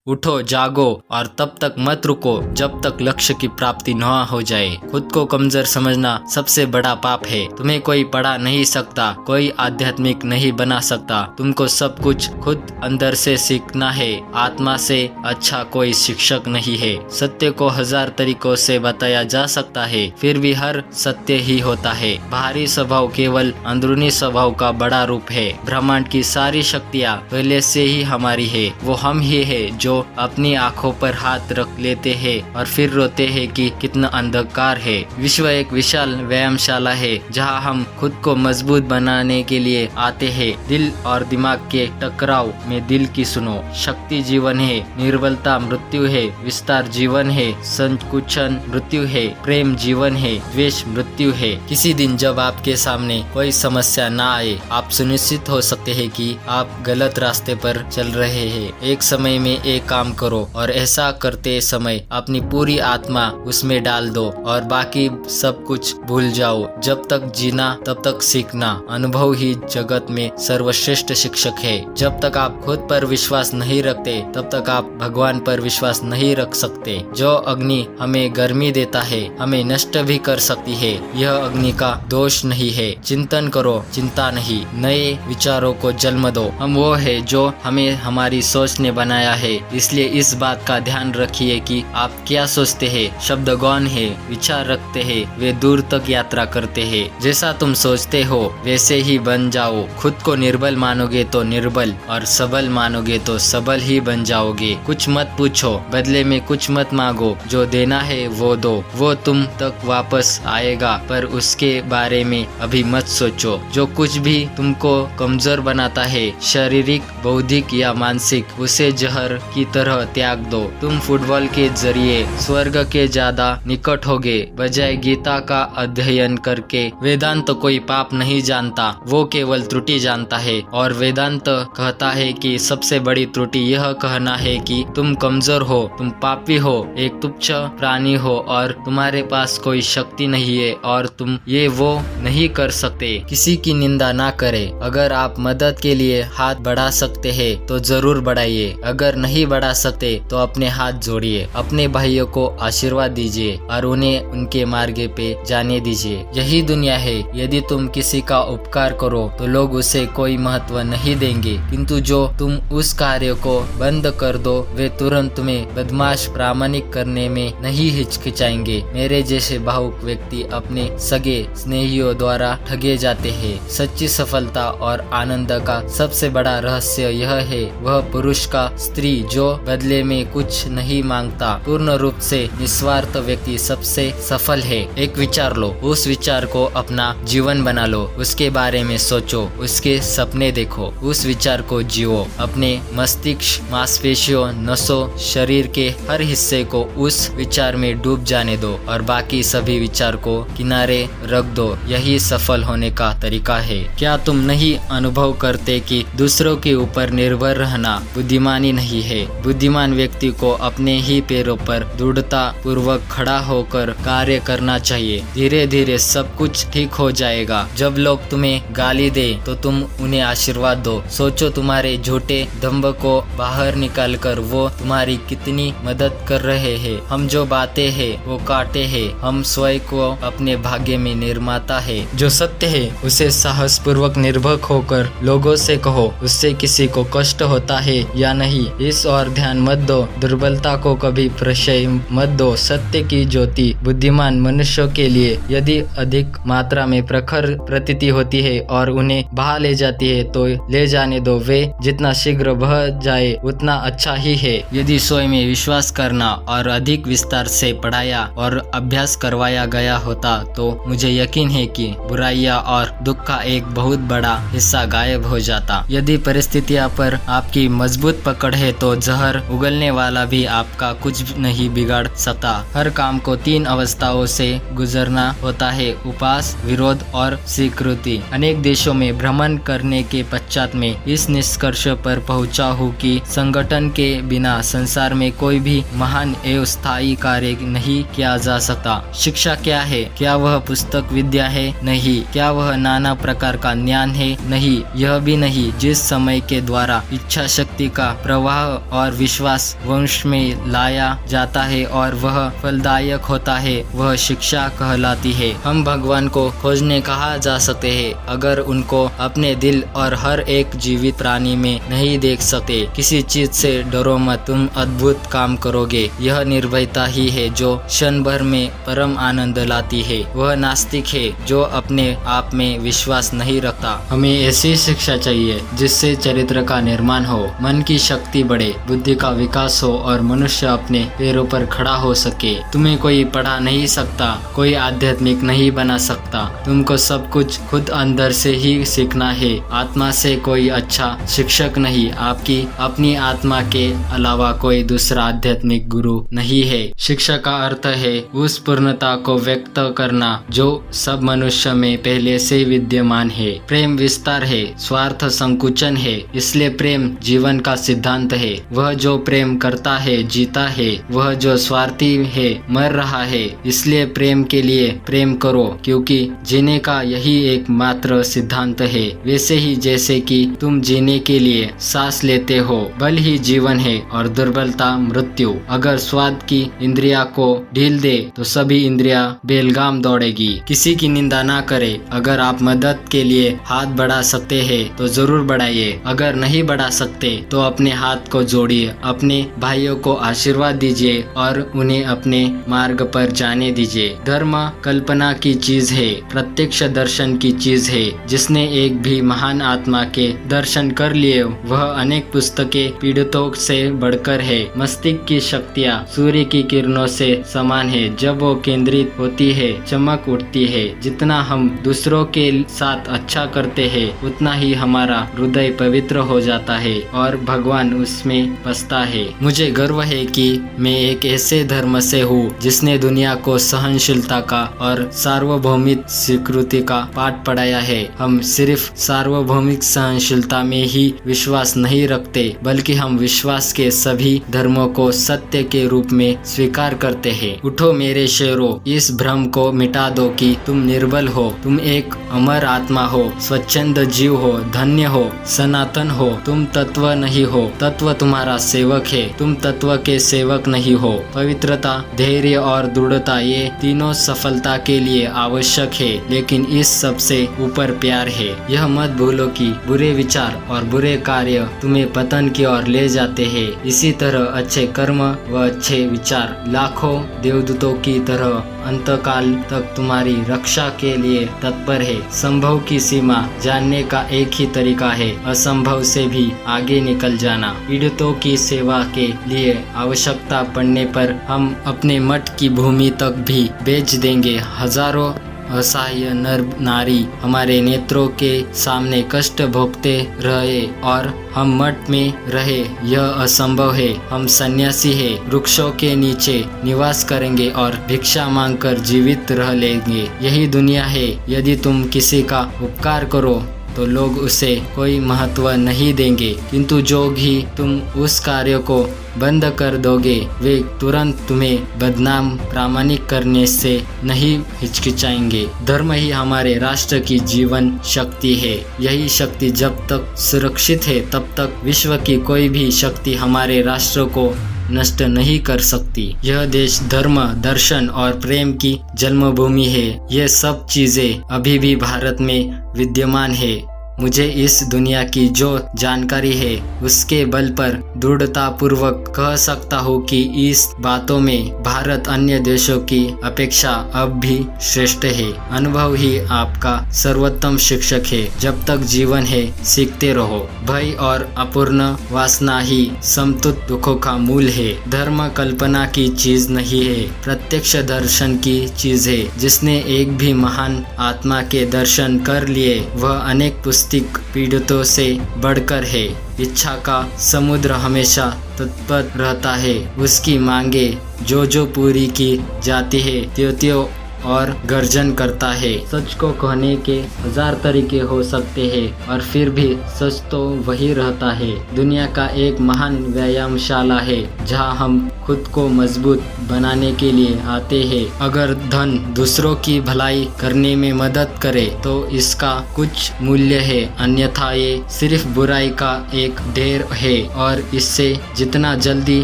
उठो, जागो और तब तक मत रुको जब तक लक्ष्य की प्राप्ति न हो जाए। खुद को कमजोर समझना सबसे बड़ा पाप है। तुम्हें कोई पढ़ा नहीं सकता, कोई आध्यात्मिक नहीं बना सकता। तुमको सब कुछ खुद अंदर से सीखना है। आत्मा से अच्छा कोई शिक्षक नहीं है। सत्य को 1000 तरीकों से बताया जा सकता है, फिर भी हर सत्य ही होता है। बाहरी स्वभाव केवल अंदरूनी स्वभाव का बड़ा रूप है। ब्रह्मांड की सारी शक्तियाँ पहले से ही हमारी है। वो हम ही है जो अपनी आंखों पर हाथ रख लेते हैं और फिर रोते हैं कि कितना अंधकार है। विश्व एक विशाल व्यायामशाला है जहां हम खुद को मजबूत बनाने के लिए आते हैं। दिल और दिमाग के टकराव में दिल की सुनो। शक्ति जीवन है, निर्बलता मृत्यु है, विस्तार जीवन है, संकुचन मृत्यु है, प्रेम जीवन है, द्वेष मृत्यु है। किसी दिन जब आपके सामने कोई समस्या ना आए, आप सुनिश्चित हो सकते हैं कि आप गलत रास्ते पर चल रहे हैं। एक समय में एक काम करो और ऐसा करते समय अपनी पूरी आत्मा उसमें डाल दो और बाकी सब कुछ भूल जाओ। जब तक जीना तब तक सीखना। अनुभव ही जगत में सर्वश्रेष्ठ शिक्षक है। जब तक आप खुद पर विश्वास नहीं रखते तब तक आप भगवान पर विश्वास नहीं रख सकते। जो अग्नि हमें गर्मी देता है, हमें नष्ट भी कर सकती है। यह अग्नि का दोष नहीं है। चिंतन करो, चिंता नहीं। नए विचारों को जन्म दो। हम वो है जो हमें हमारी सोच ने बनाया है। इसलिए इस बात का ध्यान रखिए कि आप क्या सोचते हैं। शब्द गौण है, विचार रखते हैं, वे दूर तक यात्रा करते हैं। जैसा तुम सोचते हो वैसे ही बन जाओ। खुद को निर्बल मानोगे तो निर्बल और सबल मानोगे तो सबल ही बन जाओगे। कुछ मत पूछो, बदले में कुछ मत मांगो। जो देना है वो दो, वो तुम तक वापस आएगा, पर उसके बारे में अभी मत सोचो। जो कुछ भी तुमको कमजोर बनाता है, शारीरिक, बौद्धिक या मानसिक, उसे जहर की तरह त्याग दो। तुम फुटबॉल के जरिए स्वर्ग के ज्यादा निकट होगे बजाय गीता का अध्ययन करके। वेदांत कोई पाप नहीं जानता, वो केवल त्रुटि जानता है। और वेदांत कहता है कि सबसे बड़ी त्रुटि यह कहना है कि तुम कमजोर हो, तुम पापी हो, एक तुच्छ प्राणी हो और तुम्हारे पास कोई शक्ति नहीं है और तुम ये वो नहीं कर सकते। किसी की निंदा ना करे। अगर आप मदद के लिए हाथ बढ़ा सकते हैं तो जरूर बढ़ाइए। अगर नहीं बढ़ा सकते तो अपने हाथ जोड़िए। अपने भाइयों को आशीर्वाद दीजिए और उन्हें उनके मार्ग पे जाने दीजिए। यही दुनिया है। यदि तुम किसी का उपकार करो तो लोग उसे कोई महत्व नहीं देंगे, किंतु जो तुम उस कार्य को बंद कर दो वे तुरंत तुम्हें बदमाश प्रामाणिक करने में नहीं हिचकिचाएंगे। मेरे जैसे भावुक व्यक्ति अपने सगे स्नेहियों द्वारा ठगे जाते हैं। सच्ची सफलता और आनंद का सबसे बड़ा रहस्य यह है, वह पुरुष का स्त्री जो बदले में कुछ नहीं मांगता। पूर्ण रूप से निस्वार्थ व्यक्ति सबसे सफल है। एक विचार लो, उस विचार को अपना जीवन बना लो। उसके बारे में सोचो, उसके सपने देखो, उस विचार को जियो। अपने मस्तिष्क, मांसपेशियों, नसों, शरीर के हर हिस्से को उस विचार में डूब जाने दो और बाकी सभी विचार को किनारे रख दो। यही सफल होने का तरीका है। क्या तुम नहीं अनुभव करते कि दूसरों के ऊपर निर्भर रहना बुद्धिमानी नहीं है? बुद्धिमान व्यक्ति को अपने ही पैरों पर दृढ़ता पूर्वक खड़ा होकर कार्य करना चाहिए। धीरे धीरे सब कुछ ठीक हो जाएगा। जब लोग तुम्हें गाली दे तो तुम उन्हें आशीर्वाद दो। सोचो, तुम्हारे झूठे दंभ को बाहर निकालकर वो तुम्हारी कितनी मदद कर रहे हैं। हम जो बातें हैं वो काटे हैं। हम स्वयं को अपने भाग्य में निर्माता है। जो सत्य है उसे साहस पूर्वक निर्भीक होकर लोगों से कहो। उससे किसी को कष्ट होता है या नहीं, इस और ध्यान मत दो। दुर्बलता को कभी प्रशय मत दो। सत्य की ज्योति बुद्धिमान मनुष्यों के लिए यदि अधिक मात्रा में प्रखर प्रतीति होती है और उन्हें बहा ले जाती है तो ले जाने दो। वे जितना शीघ्र बह जाए उतना अच्छा ही है। यदि स्वयं में विश्वास करना और अधिक विस्तार से पढ़ाया और अभ्यास करवाया गया होता तो मुझे यकीन है कि बुराइयां और दुख का एक बहुत बड़ा हिस्सा गायब हो जाता। यदि परिस्थितियां पर आपकी मजबूत पकड़ है तो जहर उगलने वाला भी आपका कुछ नहीं बिगाड़ सकता। हर काम को 3 अवस्थाओं से गुजरना होता है, उपवास, विरोध और स्वीकृति। अनेक देशों में भ्रमण करने के पश्चात में इस निष्कर्ष पर पहुंचा हूँ कि संगठन के बिना संसार में कोई भी महान एवं स्थायी कार्य नहीं किया जा सकता। शिक्षा क्या है? क्या वह पुस्तक विद्या है? नहीं। क्या वह नाना प्रकार का ज्ञान है? नहीं। यह भी नहीं जिस समय के द्वारा इच्छा शक्ति का प्रवाह और विश्वास वंश में लाया जाता है और वह फलदायक होता है, वह शिक्षा कहलाती है। हम भगवान को खोजने कहाँ जा सकते हैं अगर उनको अपने दिल और हर एक जीवित प्राणी में नहीं देख सकते। किसी चीज से डरो मत, तुम अद्भुत काम करोगे। यह निर्भयता ही है जो क्षण भर में परम आनंद लाती है। वह नास्तिक है जो अपने आप में विश्वास नहीं रखता। हमें ऐसी शिक्षा चाहिए जिससे चरित्र का निर्माण हो, मन की शक्ति बढ़े, बुद्धि का विकास हो और मनुष्य अपने पैरों पर खड़ा हो सके। तुम्हें कोई पढ़ा नहीं सकता, कोई आध्यात्मिक नहीं बना सकता। तुमको सब कुछ खुद अंदर से ही सीखना है। आत्मा से कोई अच्छा शिक्षक नहीं, आपकी अपनी आत्मा के अलावा कोई दूसरा आध्यात्मिक गुरु नहीं है। शिक्षा का अर्थ है उस पूर्णता को व्यक्त करना जो सब मनुष्य में पहले से विद्यमान है। प्रेम विस्तार है, स्वार्थ संकुचन है, इसलिए प्रेम जीवन का सिद्धांत है। वह जो प्रेम करता है जीता है, वह जो स्वार्थी है मर रहा है। इसलिए प्रेम के लिए प्रेम करो, क्योंकि जीने का यही एकमात्र सिद्धांत है। वैसे ही जैसे कि तुम जीने के लिए सांस लेते हो, बल ही जीवन है और दुर्बलता मृत्यु। अगर स्वाद की इंद्रिया को ढील दे तो सभी इंद्रिया बेलगाम दौड़ेगी। किसी की निंदा ना करे। अगर आप मदद के लिए हाथ बढ़ा सकते हैं तो जरूर बढ़ाइए। अगर नहीं बढ़ा सकते तो अपने हाथ को जोड़िए, अपने भाइयों को आशीर्वाद दीजिए और उन्हें अपने मार्ग पर जाने दीजिए। धर्म कल्पना की चीज है, प्रत्यक्ष दर्शन की चीज है। जिसने एक भी महान आत्मा के दर्शन कर लिए वह अनेक पुस्तकें पीड़ितों से बढ़कर है। मस्तिष्क की शक्तियाँ सूर्य की किरणों से समान है। जब वो केंद्रित होती है चमक उठती है। जितना हम दूसरों के साथ अच्छा करते हैं उतना ही हमारा हृदय पवित्र हो जाता है और भगवान उसमें बसता है। मुझे गर्व है कि मैं एक ऐसे धर्म से हूँ जिसने दुनिया को सहनशीलता का और सार्वभौमिक स्वीकृति का पाठ पढ़ाया है। हम सिर्फ सार्वभौमिक सहनशीलता में ही विश्वास नहीं रखते, बल्कि हम विश्वास के सभी धर्मों को सत्य के रूप में स्वीकार करते हैं। उठो मेरे शेरों, इस भ्रम को मिटा दो कि तुम निर्बल हो। तुम एक अमर आत्मा हो, स्वच्छंद जीव हो, धन्य हो, सनातन हो। तुम तत्व नहीं हो, तत्व तुम्हारा सेवक है। तुम तत्व के सेवक नहीं हो। पवित्रता, धैर्य और दृढ़ता ये तीनों सफलता के लिए आवश्यक है, लेकिन इस सब से ऊपर प्यार है। यह मत भूलो कि बुरे विचार और बुरे कार्य तुम्हें पतन की ओर ले जाते हैं। इसी तरह अच्छे कर्म व अच्छे विचार लाखों देवदूतों की तरह अंतकाल तक तुम्हारी रक्षा के लिए तत्पर है। संभव की सीमा जानने का एक ही तरीका है, असंभव से भी आगे निकल जाना। पीड़ितों की सेवा के लिए आवश्यकता पड़ने पर हम अपने मठ की भूमि तक भी बेच देंगे। हजारों असहाय नर नारी हमारे नेत्रों के सामने कष्ट भोगते रहे और हम मठ में रहे, यह असंभव है। हम सन्यासी हैं, वृक्षों के नीचे निवास करेंगे और भिक्षा मांगकर जीवित रह लेंगे। यही दुनिया है। यदि तुम किसी का उपकार करो तो लोग उसे कोई महत्व नहीं देंगे, किंतु जो भी तुम उस कार्य को बंद कर दोगे वे तुरंत तुम्हें बदनाम प्रामाणिक करने से नहीं हिचकिचाएंगे। धर्म ही हमारे राष्ट्र की जीवन शक्ति है। यही शक्ति जब तक सुरक्षित है तब तक विश्व की कोई भी शक्ति हमारे राष्ट्र को नष्ट नहीं कर सकती। यह देश धर्म, दर्शन और प्रेम की जन्मभूमि है। ये सब चीजें अभी भी भारत में विद्यमान है। मुझे इस दुनिया की जो जानकारी है उसके बल पर दृढ़ता पूर्वक कह सकता हूँ कि इस बातों में भारत अन्य देशों की अपेक्षा अब भी श्रेष्ठ है। अनुभव ही आपका सर्वोत्तम शिक्षक है। जब तक जीवन है सीखते रहो। भय और अपूर्ण वासना ही समतुत दुखों का मूल है। धर्म कल्पना की चीज नहीं है, प्रत्यक्ष दर्शन की चीज है। जिसने एक भी महान आत्मा के दर्शन कर लिए वह अनेक पीड़ितों से बढ़कर है। इच्छा का समुद्र हमेशा तत्पर रहता है। उसकी मांगे जो पूरी की जाती है त्यों और गर्जन करता है। सच को कहने के 1000 तरीके हो सकते हैं और फिर भी सच तो वही रहता है। दुनिया का एक महान व्यायामशाला है जहां हम खुद को मजबूत बनाने के लिए आते हैं। अगर धन दूसरों की भलाई करने में मदद करे तो इसका कुछ मूल्य है, अन्यथा ये सिर्फ बुराई का एक ढेर है और इससे जितना जल्दी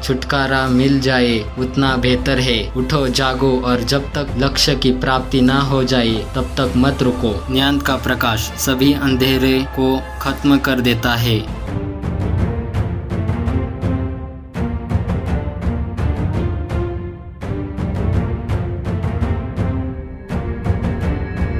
छुटकारा मिल जाए उतना बेहतर है। उठो, जागो और जब तक लक्ष्य की प्राप्ति ना हो जाए तब तक मत रुको। ज्ञान का प्रकाश सभी अंधेरे को खत्म कर देता है।